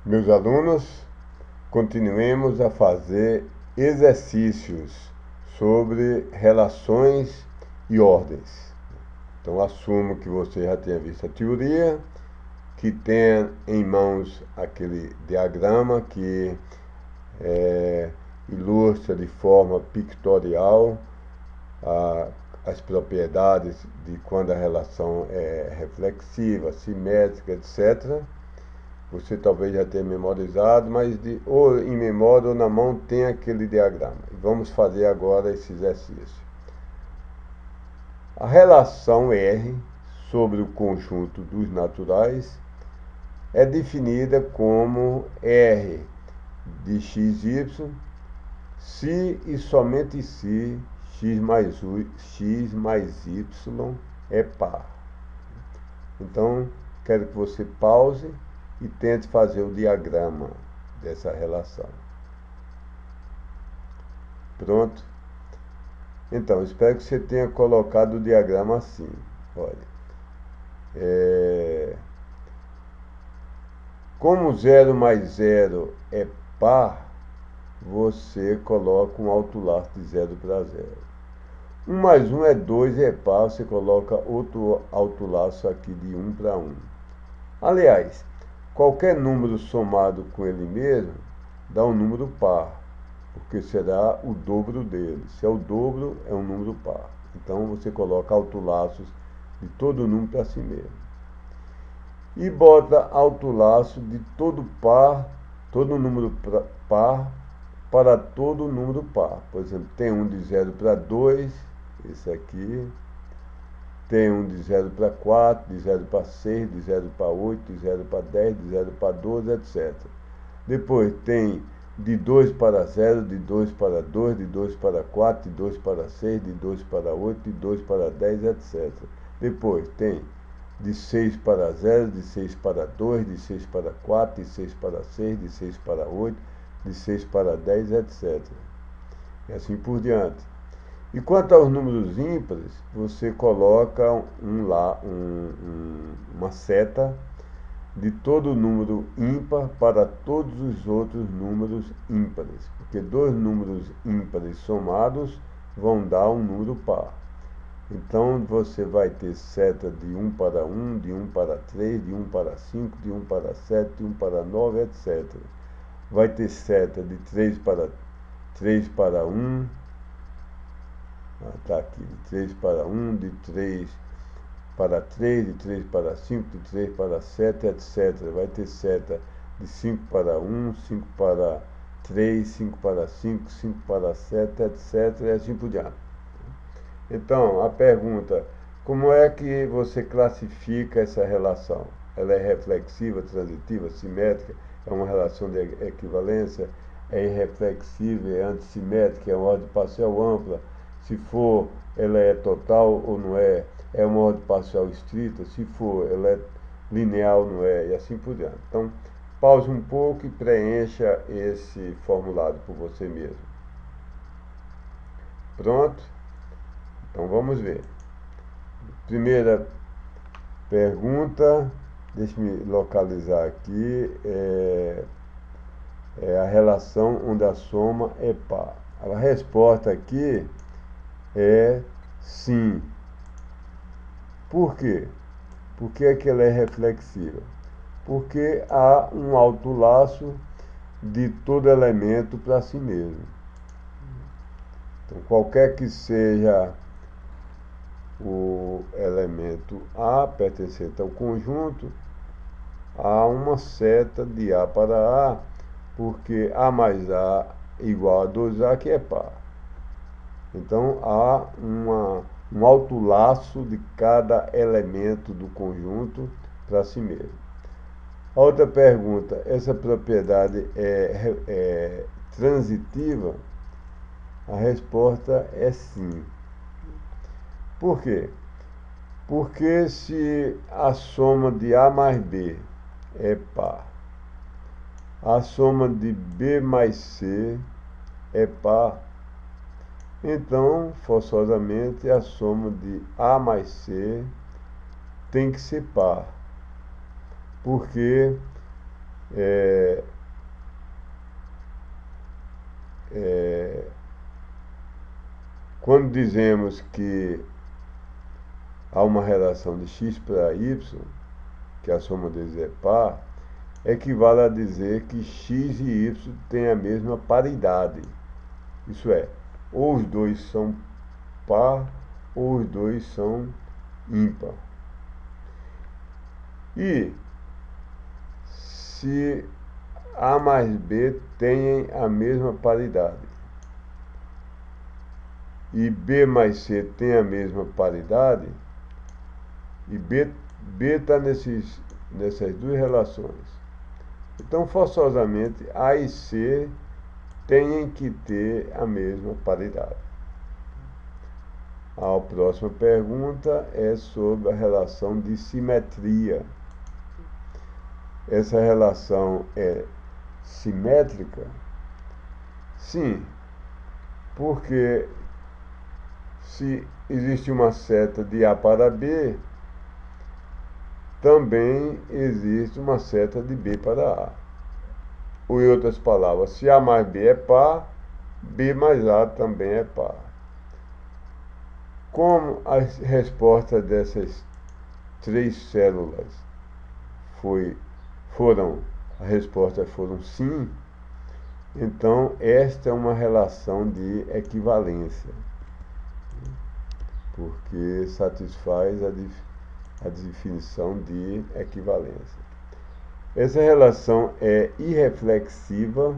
Meus alunos, continuemos a fazer exercícios sobre relações e ordens. Então, assumo que você já tenha visto a teoria, que tenha em mãos aquele diagrama que ilustra de forma pictorial as propriedades de quando a relação é reflexiva, simétrica, etc. Você talvez já tenha memorizado, mas ou em memória ou na mão tem aquele diagrama. E vamos fazer agora esse exercício. A relação R sobre o conjunto dos naturais é definida como R de xy, se e somente se x mais y é par. Então, quero que você pause e tente fazer o diagrama dessa relação. Pronto? Então, espero que você tenha colocado o diagrama assim. Olha, como 0 mais 0 é par, você coloca um alto laço de 0 para 0. 1 mais 1 é 2, é par, você coloca outro alto laço aqui de 1 para 1. Aliás, qualquer número somado com ele mesmo dá um número par, porque será o dobro dele. Se é o dobro, é um número par. Então, você coloca autolaços de todo número para si mesmo. E bota autolaço de todo par, todo número par, para todo número par. Por exemplo, tem um de 0 para 2, esse aqui. Tem um de 0 para 4, de 0 para 6, de 0 para 8, de 0 para 10, de 0 para 12, etc. Depois tem de 2 para 0, de 2 para 2, de 2 para 4, de 2 para 6, de 2 para 8, de 2 para 10, etc. Depois tem de 6 para 0, de 6 para 2, de 6 para 4, de 6 para 6, de 6 para 8, de 6 para 10, etc. E assim por diante. E quanto aos números ímpares, você coloca uma seta de todo número ímpar para todos os outros números ímpares, porque dois números ímpares somados vão dar um número par. Então, você vai ter seta de 1 para 1, de 1 para 3, de 1 para 5, de 1 para 7, de 1 para 9, etc. Vai ter seta de 3 para 1, está aqui, de 3 para 1, de 3 para 3, de 3 para 5, de 3 para 7, etc. Vai ter seta de 5 para 1, 5 para 3, 5 para 5, 5 para 7, etc. E assim por diante. Então, a pergunta: como é que você classifica essa relação? Ela é reflexiva, transitiva, simétrica? É uma relação de equivalência? É irreflexiva, é antissimétrica? É uma ordem parcial ampla? Se for, ela é total ou não é? É uma ordem parcial estrita? Se for, ela é linear ou não é? E assim por diante. Então, pause um pouco e preencha esse formulário por você mesmo. Pronto? Então vamos ver. Primeira pergunta, deixe-me localizar aqui, é a relação onde a soma é par. A resposta aqui é sim. Por quê? Por que é que ela é reflexiva? Porque há um alto laço de todo elemento para si mesmo. Então, qualquer que seja o elemento A pertencente ao conjunto, há uma seta de A para A, porque A mais A igual a 2A, que é par. Então, há um alto laço de cada elemento do conjunto para si mesmo. A outra pergunta: essa propriedade é transitiva? A resposta é sim. Por quê? Porque se a soma de A mais B é par, a soma de B mais C é par, então, forçosamente, a soma de A mais C tem que ser par, porque é, é, quando dizemos que há uma relação de x para y, que a soma deles é par, equivale a dizer que x e y têm a mesma paridade. Isso é, ou os dois são par ou os dois são ímpar. E se A mais B têm a mesma paridade e B mais C tem a mesma paridade, e B está nessas duas relações, então forçosamente A e C têm que ter a mesma paridade. A próxima pergunta é sobre a relação de simetria. Essa relação é simétrica? Sim, porque se existe uma seta de A para B, também existe uma seta de B para A. Ou em outras palavras, se A mais B é par, B mais A também é par. Como a resposta dessas três células a resposta foram sim, então esta é uma relação de equivalência, porque satisfaz a definição de equivalência. Essa relação é irreflexiva.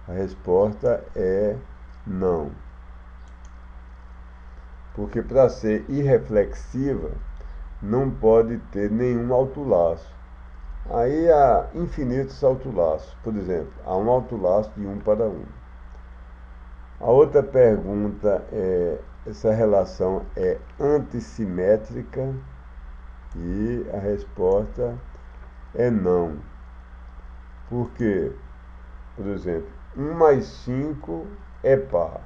A resposta é não. Porque para ser irreflexiva, não pode ter nenhum autolaço. Aí há infinitos autolaços. Por exemplo, há um autolaço de 1 para 1. A outra pergunta é: essa relação é antissimétrica? E a resposta é não. Por quê? Por exemplo, 1 mais 5 é par.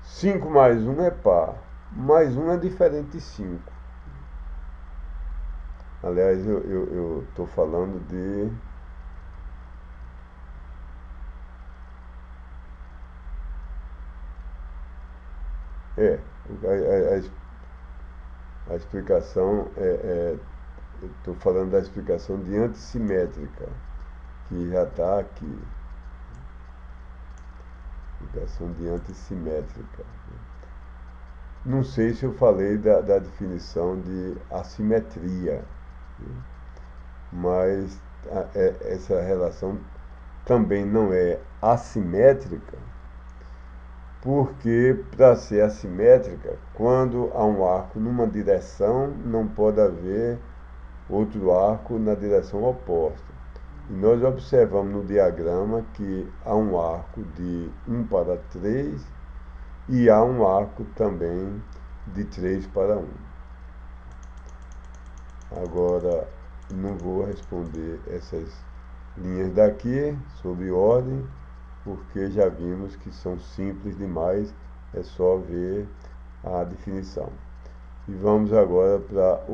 5 mais 1 é par. Mais 1 é diferente de 5. Aliás, eu estou falando de... a explicação estou falando da explicação de antissimétrica, que já está aqui. Explicação de antissimétrica. Não sei se eu falei da definição de assimetria, mas essa relação também não é assimétrica, porque para ser assimétrica, quando há um arco numa direção, não pode haver outro arco na direção oposta. E nós observamos no diagrama que há um arco de 1 para 3 e há um arco também de 3 para 1. Agora, não vou responder essas linhas daqui sobre ordem, porque já vimos que são simples demais, é só ver a definição. E vamos agora para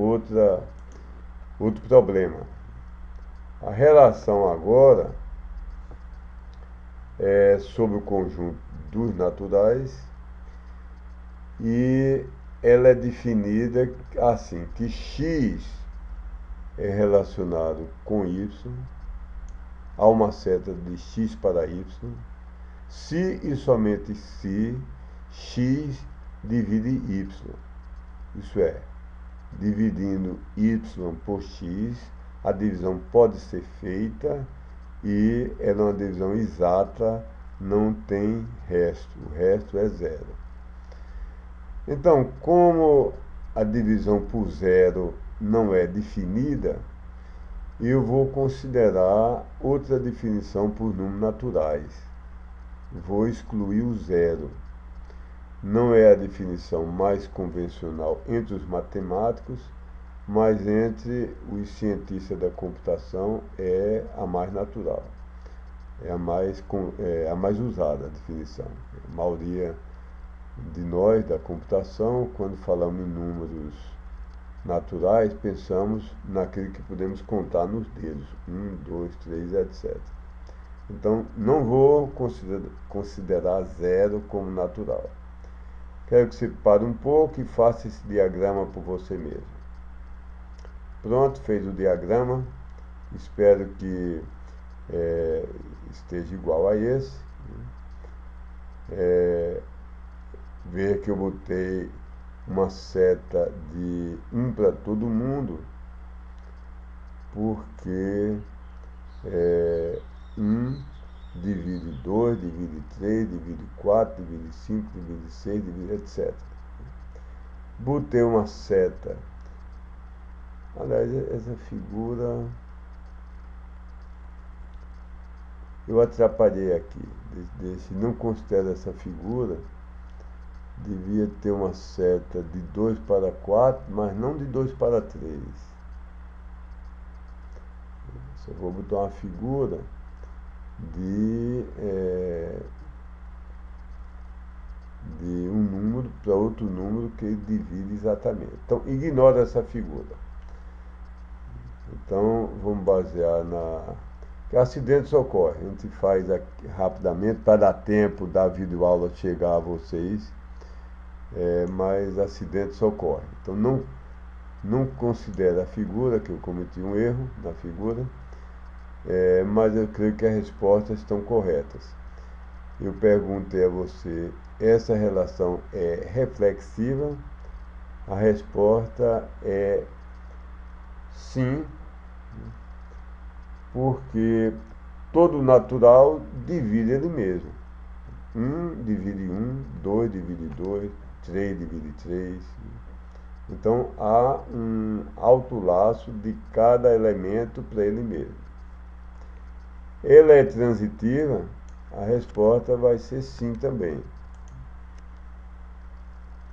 outro problema. A relação agora é sobre o conjunto dos naturais e ela é definida assim, que x é relacionado com y, há uma seta de x para y, se e somente se x divide y. Isso é, dividindo y por x, a divisão pode ser feita e ela é uma divisão exata, não tem resto, o resto é zero. Então, como a divisão por zero não é definida, eu vou considerar outra definição por números naturais. Vou excluir o zero. Não é a definição mais convencional entre os matemáticos, mas entre os cientistas da computação é a mais natural. É a mais usada a definição. A maioria de nós, da computação, quando falamos em números naturais, pensamos naquele que podemos contar nos dedos, 1, 2, 3, etc. Então, não vou considerar zero como natural. Quero que você pare um pouco e faça esse diagrama por você mesmo. Pronto, fez o diagrama. Espero que esteja igual a esse. Ver que eu botei uma seta de 1 para todo mundo, porque 1 divide 2, divide 3, divide 4, divide 5, divide 6, divide etc. Botei uma seta. Aliás, essa figura eu atrapalhei aqui. Não considero essa figura. Devia ter uma seta de 2 para 4, mas não de 2 para 3. Eu vou botar uma figura de um número para outro número que ele divide exatamente. Então, ignora essa figura. Então, vamos basear que acidentes ocorrem. A gente faz aqui rapidamente para dar tempo da videoaula chegar a vocês, mas acidentes ocorrem. Então, não considere a figura, que eu cometi um erro na figura, mas eu creio que as respostas estão corretas. Eu perguntei a você, essa relação é reflexiva? A resposta é sim, porque todo natural divide ele mesmo. 1 divide 1, 2 divide 2, 3 divide 3. Então, há um autolaço de cada elemento para ele mesmo. Ela é transitiva? A resposta vai ser sim também.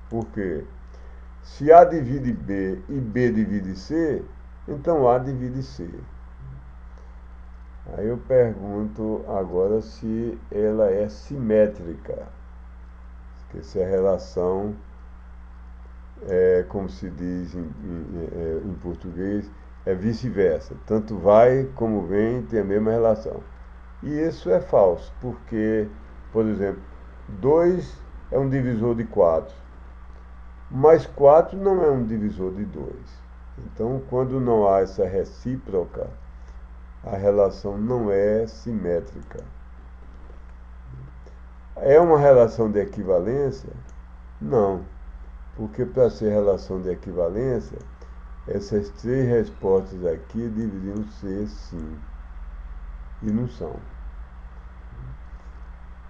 Por quê? Se A divide B e B divide C, então A divide C. Aí eu pergunto agora se ela é simétrica. Que se a relação como se diz em português, é vice-versa. Tanto vai como vem, tem a mesma relação. E isso é falso, porque, por exemplo, 2 é um divisor de 4, mas 4 não é um divisor de 2. Então, quando não há essa recíproca, a relação não é simétrica. É uma relação de equivalência? Não, porque para ser relação de equivalência, essas 3 respostas aqui deveriam ser sim, e não são.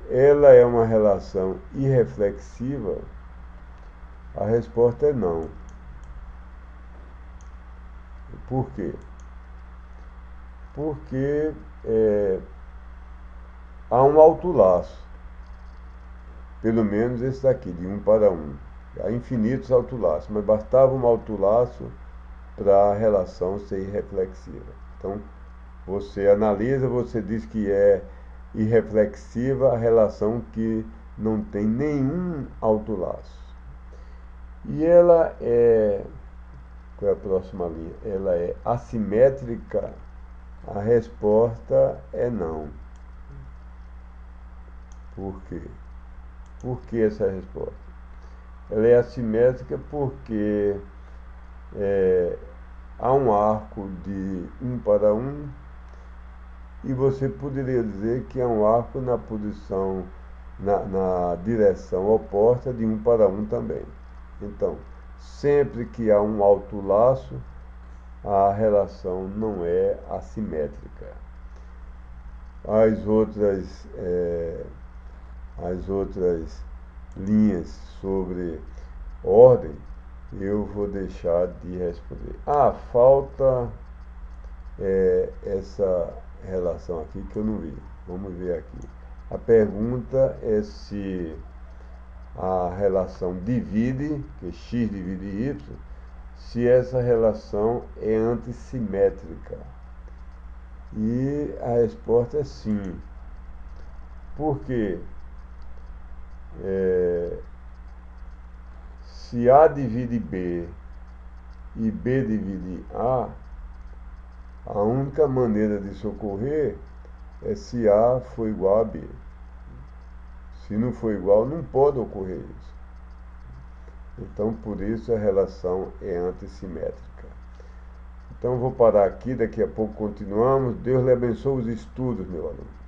Ela é uma relação irreflexiva? A resposta é não. Por quê? Porque há um autolaço, pelo menos esse daqui, de 1 para 1. Há infinitos autolaços, mas bastava um autolaço para a relação ser irreflexiva. Então, você analisa, você diz que é irreflexiva a relação que não tem nenhum autolaço. E ela qual é a próxima linha? Ela é assimétrica? A resposta é não. Por quê? Por que essa resposta? Ela é assimétrica porque há um arco de 1 para 1 e você poderia dizer que há um arco na posição, na direção oposta de 1 para 1 também. Então, sempre que há um autolaço, a relação não é assimétrica. As outras linhas sobre ordem, eu vou deixar de responder. Falta essa relação aqui que eu não vi. Vamos ver aqui. A pergunta é se a relação divide, que x divide y, se essa relação é antissimétrica. E a resposta é sim. Por quê? Se A divide B e B divide A, a única maneira disso ocorrer é se A for igual a B. Se não for igual, não pode ocorrer isso. Então, por isso a relação é antissimétrica. Então, vou parar aqui, daqui a pouco continuamos. Deus lhe abençoe os estudos, meu aluno.